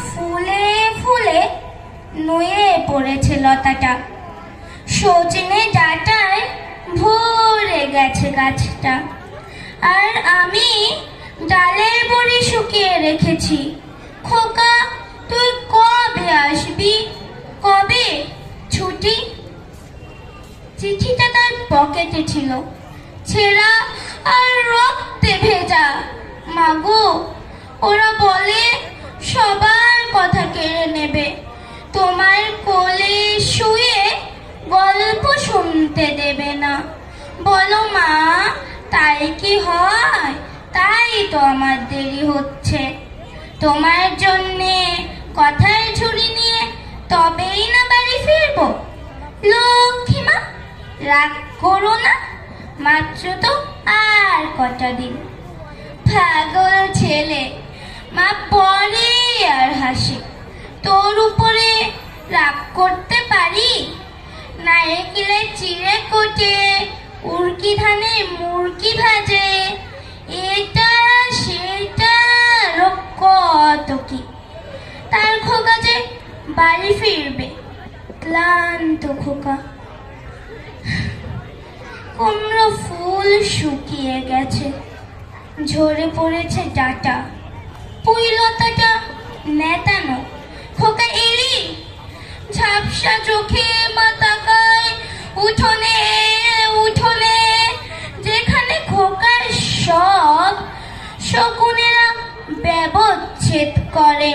ফুলে ফুলে নুয়ে পড়েছে লতাটা। সজনে ডাঁটায় ভরে গেছে গাছটা। আর আমি ডালের বড়ি শুকিয়ে রেখেছি। খোকা, তুই কবে আসবি? কবে ছুটি? চিঠিটা তার পকেটে ছিল, ছেঁড়া আর রক্তে ভেজা। মাগো, ওরা বলে সবার কথা কেড়ে নেবে, তোমার কোলে শুয়ে গল্প শুনতে দেবে না। বলো মা, তাই কি হয়? তাই তো আমার দেরি হচ্ছে। তোমার জন্যে কথার ঝুড়ি নিয়ে তবেই না বাড়ি ফিরবো। লক্ষ্মী মা, রাগ করো না, মাত্র তো আর কটা দিন। পাগল ছেলে, মা পরে আর হাসে। তোর উপরে রাগ করতে পারি? নারকেলে চিড়ে কোটে, উড়কি ধানে মুরকি ভাজে, এটা সেটা কত কি। তার খোকা যে বাড়ি ফিরবে, ক্লান্ত খোকা। কুমড়ো ফুল শুকিয়ে গেছে, ঝরে পড়েছে ডাঁটা। পুঁই লতাটা নেতানো। খোকা এলি? ঝাপসা চোখে মা তাকায় উঠোনে উঠোনে, যেখানে খোকার সব শকুনেরা ব্যবচ্ছেদ করে।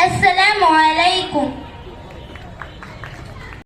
আসসালামু আলাইকুম।